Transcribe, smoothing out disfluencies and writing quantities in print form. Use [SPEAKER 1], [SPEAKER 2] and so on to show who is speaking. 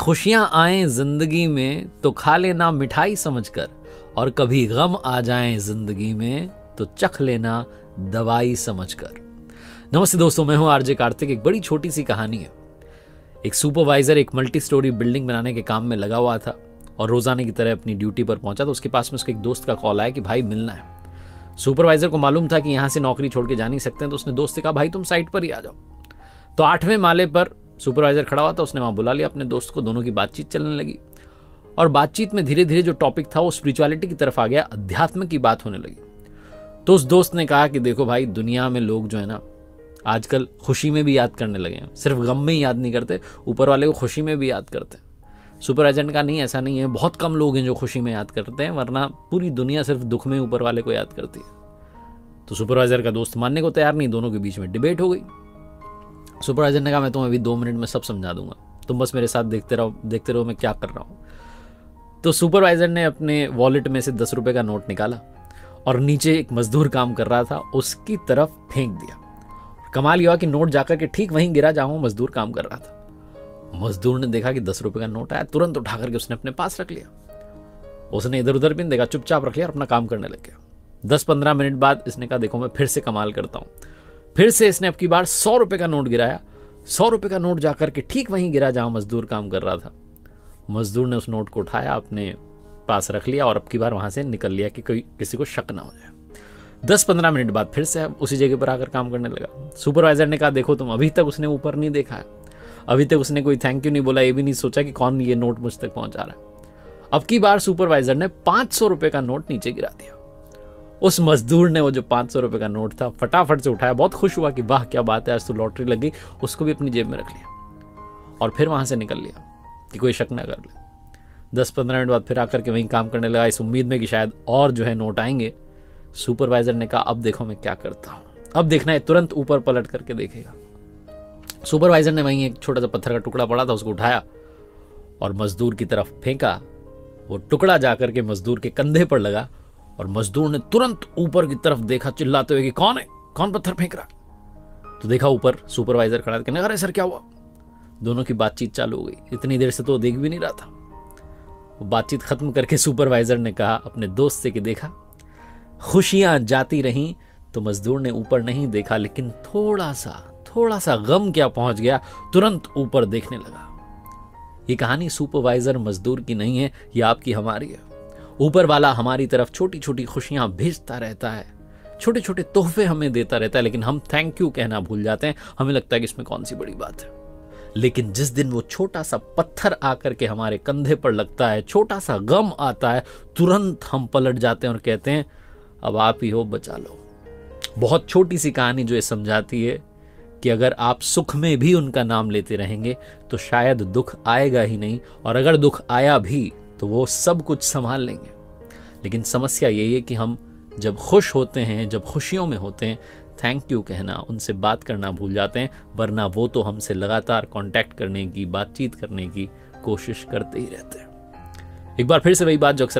[SPEAKER 1] खुशियां आए जिंदगी में तो खा लेना मिठाई समझकर, और कभी गम आ जाए जिंदगी में तो चख लेना दवाई समझकर। नमस्ते दोस्तों, मैं हूं आरजे कार्तिक। एक बड़ी छोटी सी कहानी है। एक सुपरवाइजर एक मल्टी स्टोरी बिल्डिंग बनाने के काम में लगा हुआ था और रोजाना की तरह अपनी ड्यूटी पर पहुंचा तो उसके पास में उसके एक दोस्त का कॉल आया कि भाई मिलना है। सुपरवाइजर को मालूम था कि यहां से नौकरी छोड़ के जा नहीं सकते हैं, तो उसने दोस्त से कहा भाई तुम साइट पर ही आ जाओ। तो 8वें माले पर सुपरवाइजर खड़ा हुआ था, उसने वहां बुला लिया अपने दोस्त को। दोनों की बातचीत चलने लगी और बातचीत में धीरे धीरे जो टॉपिक था वो स्पिरिचुअलिटी की तरफ आ गया, अध्यात्म की बात होने लगी। तो उस दोस्त ने कहा कि देखो भाई, दुनिया में लोग जो है ना आजकल खुशी में भी याद करने लगे हैं, सिर्फ गम में ही याद नहीं करते, ऊपर वाले को खुशी में भी याद करते हैं। सुपरवाइजर ने कहा नहीं, ऐसा नहीं है, बहुत कम लोग हैं जो खुशी में याद करते हैं, वरना पूरी दुनिया सिर्फ दुख में ऊपर वाले को याद करती है। तो सुपरवाइजर का दोस्त मानने को तैयार नहीं, दोनों के बीच में डिबेट हो गई। सुपरवाइजर ने कहा मैं तुम्हें अभी 2 मिनट में सब समझा दूंगा, तुम बस मेरे साथ देखते रहो मैं क्या कर रहा हूं। तो सुपरवाइजर ने अपने वॉलेट में से 10 रुपए का नोट निकाला और नीचे एक मजदूर काम कर रहा था उसकी तरफ फेंक दिया। कमाल यह हुआ कि नोट जाकर के ठीक वहीं गिरा जहां मजदूर काम कर रहा था। मजदूर ने देखा कि 10 रुपए का नोट आया, तुरंत उठा करके उसने अपने पास रख लिया। उसने इधर उधर भी नहीं देखा, चुपचाप रख लिया और अपना काम करने लग गया। 10-15 मिनट बाद इसने कहा देखो मैं फिर से कमाल करता हूं। फिर से इसने अब की बार 100 रुपए का नोट गिराया। 100 रुपए का नोट जाकर के ठीक वहीं गिरा जहां मजदूर काम कर रहा था। मजदूर ने उस नोट को उठाया, अपने पास रख लिया और अब की बार वहां से निकल लिया कि कोई किसी को शक ना हो जाए। 10-15 मिनट बाद फिर से उसी जगह पर आकर काम करने लगा। सुपरवाइजर ने कहा देखो तुम, अभी तक उसने ऊपर नहीं देखा है, अभी तक उसने कोई थैंक यू नहीं बोला, ये भी नहीं सोचा कि कौन ये नोट मुझ तक पहुंचा रहा है। अब की बार सुपरवाइजर ने 500 रुपए का नोट नीचे गिरा दिया। उस मजदूर ने वो जो 500 रुपए का नोट था फटाफट से उठाया, बहुत खुश हुआ कि वाह क्या बात है, आज तो लॉटरी लग गई। उसको भी अपनी जेब में रख लिया और फिर वहां से निकल लिया कि कोई शक ना कर ले। 10-15 मिनट बाद फिर आकर के वहीं काम करने लगा, इस उम्मीद में कि शायद और जो है नोट आएंगे। सुपरवाइजर ने कहा अब देखो मैं क्या करता हूं, अब देखना है, तुरंत ऊपर पलट करके देखेगा। सुपरवाइजर ने वहीं एक छोटा सा पत्थर का टुकड़ा पड़ा था, उसको उठाया और मजदूर की तरफ फेंका। वो टुकड़ा जाकर के मजदूर के कंधे पर लगा और मजदूर ने तुरंत ऊपर की तरफ देखा, चिल्लाते हुए कि कौन है, कौन पत्थर फेंक रहा। तो देखा ऊपर सुपरवाइजर खड़ा, कहने अरे सर क्या हुआ। दोनों की बातचीत चालू हो गई। इतनी देर से तो देख भी नहीं रहा था। वो बातचीत खत्म करके सुपरवाइजर ने कहा अपने दोस्त से कि देखा, खुशियां जाती रहीं तो मजदूर ने ऊपर नहीं देखा, लेकिन थोड़ा सा गम क्या पहुंच गया, तुरंत ऊपर देखने लगा। ये कहानी सुपरवाइजर मजदूर की नहीं है, ये आपकी हमारी है। ऊपर वाला हमारी तरफ छोटी छोटी खुशियां भेजता रहता है, छोटे छोटे तोहफे हमें देता रहता है, लेकिन हम थैंक यू कहना भूल जाते हैं। हमें लगता है कि इसमें कौन सी बड़ी बात है। लेकिन जिस दिन वो छोटा सा पत्थर आकर के हमारे कंधे पर लगता है, छोटा सा गम आता है, तुरंत हम पलट जाते हैं और कहते हैं अब आप ही हो, बचा लो। बहुत छोटी सी कहानी जो ये समझाती है कि अगर आप सुख में भी उनका नाम लेते रहेंगे तो शायद दुख आएगा ही नहीं, और अगर दुख आया भी तो वो सब कुछ संभाल लेंगे। लेकिन समस्या यही है कि हम जब खुश होते हैं, जब खुशियों में होते हैं, थैंक यू कहना, उनसे बात करना भूल जाते हैं, वरना वो तो हमसे लगातार कांटेक्ट करने की, बातचीत करने की कोशिश करते ही रहते हैं। एक बार फिर से वही बात जो अक्सर